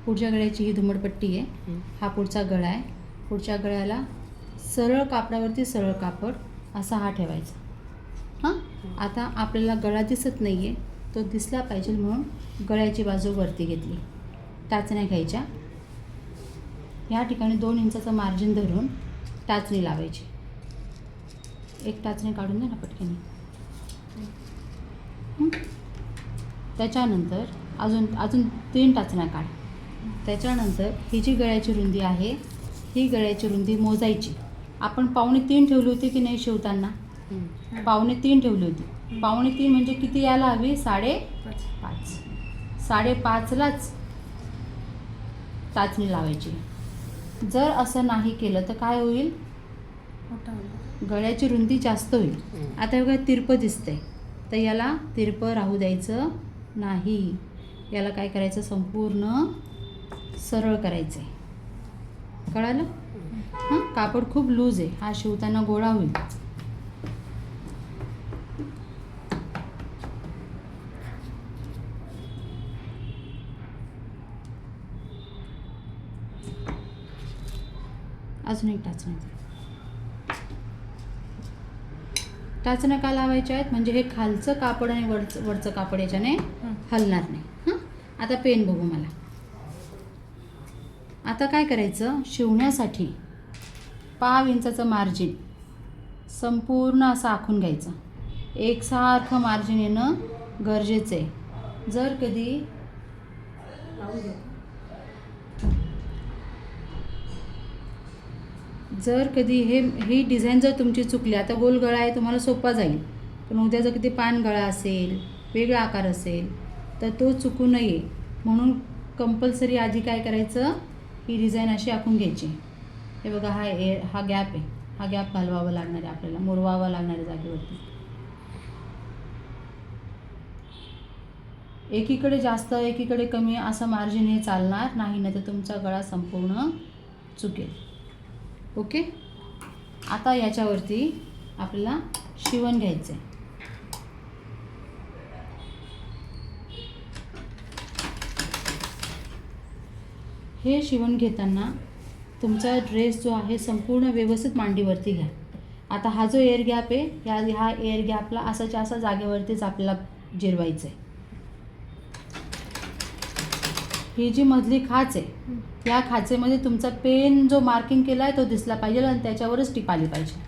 पुढच्या गळ्याची ही धुमडपट्टी आहे. हा पुढचा गळा आहे. पुढच्या गळ्याला सरळ कापडावरती सरळ कापड असा हा ठेवायचा. हां, आता आपल्याला गळा दिसत नाही आहे, तो दिसला पाहिजे म्हणून गळ्याची बाजू वरती घेतली. टाचण्या घ्यायच्या. या ठिकाणी 2 इंचाचं मार्जिन धरून टाचणी लावायची. एक टाचणी काढून द्या ना पटकन. त्याच्यानंतर अजून 3 टाचण्या काढ. त्याच्यानंतर ही जी गळ्याची रुंदी आहे, ही गळ्याची रुंदी मोजायची. आपण 2.25 ठेवली होती की नाही शिवताना? 2.25 ठेवली होती. 2.25 म्हणजे किती यायला हवी? 5.5. 5.5लाच टाचणी लावायची. जर असं नाही केलं तर काय होईल? गळ्याची रुंदी जास्त होईल. आता हे बघा तिरपं दिसतंय, तर याला तिरपं राहू द्यायचं नाही. याला काय करायचं? संपूर्ण सरळ करायचं आहे. कळालं? हां, कापड खूप लूज आहे, हा शिवताना गोळा होईल. अजून एक टाचणी. टाचण्या का लावायच्या आहेत? म्हणजे हे खालचं कापड आणि वरचं कापड याच्याने हलणार नाही. हां, आता पेन बघू मला. आता काय करायचं? शिवण्यासाठी 1/2 इंचाचं मार्जिन संपूर्ण असं आखून घ्यायचं. एकसारखं मार्जिन येणं गरजेचं आहे. जर कधी ही डिझाईन जर तुमची चुकली, आता गोल गळा आहे तुम्हाला सोपा जाईल, पण उद्या जर कधी पान गळा असेल, वेगळा आकार असेल, तर तो चुकू नये म्हणून कंपल्सरी आधी काय करायचं? ही डिझाईन अशी आखून घ्यायची. हे बघा, हा गॅप आहे. हा गॅप घालवावा लागणार आहे आपल्याला, मुरवावा लागणार आहे जागेवरती. एकीकडे जास्त एकीकडे कमी असं मार्जिन हे चालणार नाही, नाही तर तुमचा गळा संपूर्ण चुकेल. ओके. आता याच्यावरती आपल्याला शिवण घ्यायचं आहे. हे शिवण घेताना तुमचा ड्रेस जो आहे संपूर्ण व्यवस्थित मांडीवरती घ्या. आता हा जो एअर गॅप आहे, ह्या एअर गॅपला असाच्या असा जागेवरतीच आपल्याला जिरवायचं आहे. ही जी मधली खाच आहे, या खाचेमध्ये तुमचा पेन जो मार्किंग केला आहे तो दिसला पाहिजे आणि त्याच्यावरच टिप आली पाहिजे.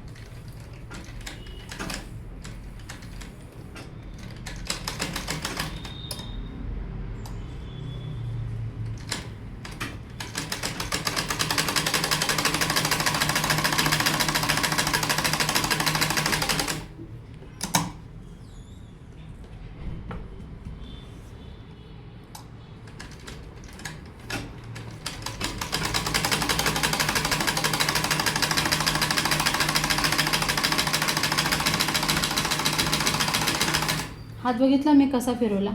हात बघितला मी कसा फिरवला?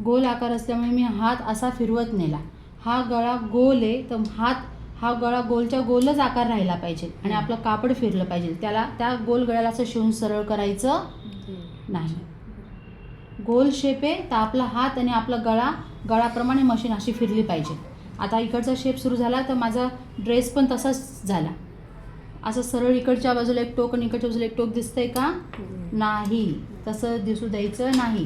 गोल आकार असल्यामुळे मी हात असा फिरवत नेला. हा गळा गोल आहे, तर हा गळा गोलच्या गोलच आकार राहिला पाहिजे आणि आपलं कापड फिरलं पाहिजे. त्या गोल गळ्याला असं शिवून सरळ करायचं नाही. गोल शेप आहे, तर आपला हात आणि आपला गळाप्रमाणे मशीन अशी फिरली पाहिजे. आता इकडचा शेप सुरू झाला तर माझा ड्रेस पण तसाच झाला. असं सरळ इकडच्या बाजूला एक टोक आणि इकडच्या बाजूला एक टोक दिसतंय का? नाही, तसं दिसू द्यायचं नाही.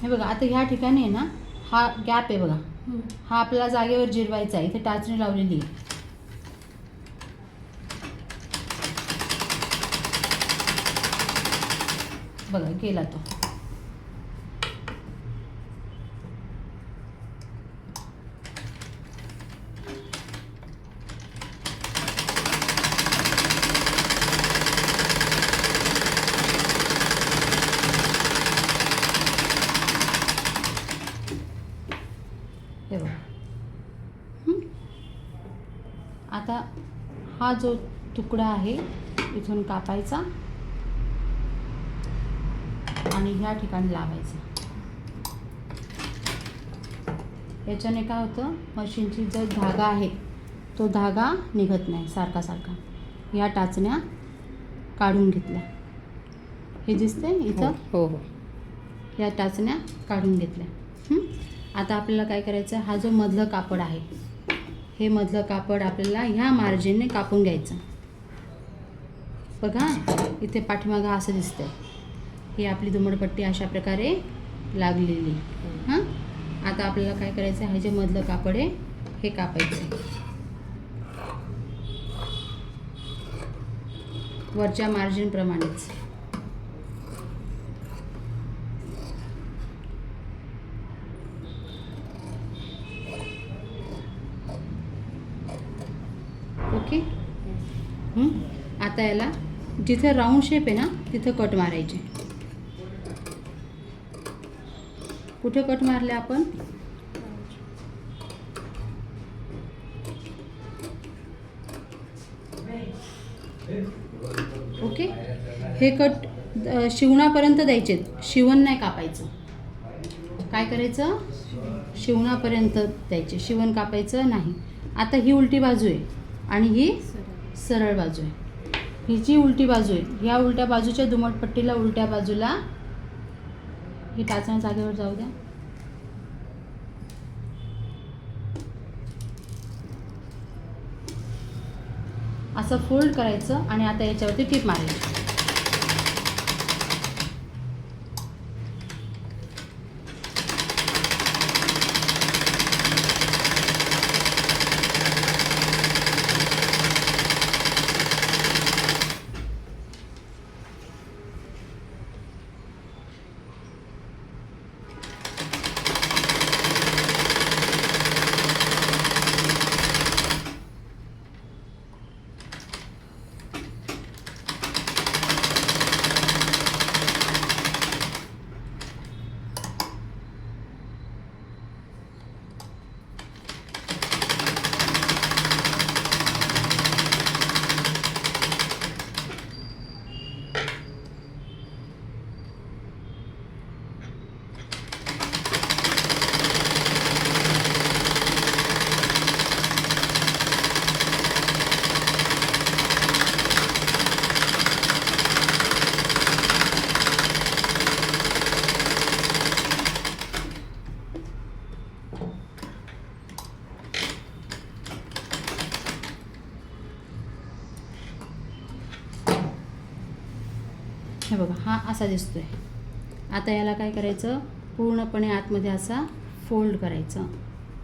हे बघा, आता ह्या ठिकाणी आहे ना, हा गॅप आहे बघा, हा आपल्याला जागेवर जिरवायचा आहे. इथे टाचणी लावलेली आहे. बघा गेला तो. हे बघा. आता हा जो तुकडा आहे इथून कापायचा आणि ह्या ठिकाणी लावायचा. याच्याने काय होतं, मशीनची जो धागा आहे तो धागा निघत नाही सारखा. ह्या टाचण्या काढून घेतल्या. हे दिसते इथं. हो हो. या टाचण्या काढून घेतल्या. आता आपल्याला काय करायचं, हा जो मधलं कापड आहे, हे मधलं कापड आपल्याला ह्या मार्जिनने कापून घ्यायचं. बघा इथे पाठीमागं असं दिसतंय. ही आपली दुमडपट्टी अशा प्रकारे लागलेली. हां, आता आपल्याला काय करायचं, हे जे मधलं कापड आहे हे कापायचं वरच्या मार्जिनप्रमाणेच. ओके. आता याला जिथे राऊंड शेप आहे ना तिथं कट मारायचे. कुठे कट मारले आपण, ओके. हे कट शिवणापर्यंत द्यायचे, शिवण नाही कापायचं. काय करायचं, शिवणापर्यंत द्यायचे, शिवण कापायचं नाही. आता ही उलटी बाजू आहे आणि ही सरळ बाजू आहे. ही जी उलटी बाजू आहे, ह्या उलट्या बाजूच्या दुमटपट्टीला उलट्या बाजूला ही टाचण्या जागेवर जाऊ द्या. असं फोल्ड करायचं आणि आता याच्यावरती टीप मारायची. हे बघा, हा असा दिसतोय. आता याला काय करायचं, पूर्णपणे आतमध्ये असा फोल्ड करायचं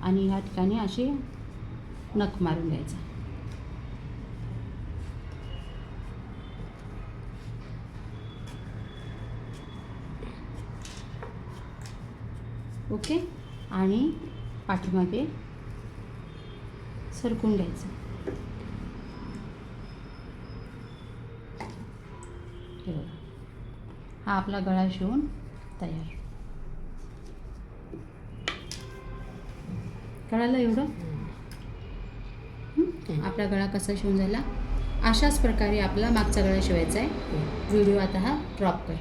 आणि ह्या ठिकाणी अशी नख मारून घ्यायचा. ओके. आणि पाठीमागे सरकून घ्यायचं. हे बघा, हा आपला गळा शिवून तयार. कळालं एवढं? आपला गळा कसा शिवून झाला. अशाच प्रकारे आपला मागचा गळा शिवायचा आहे. व्हिडिओ आता हा ड्रॉप कर.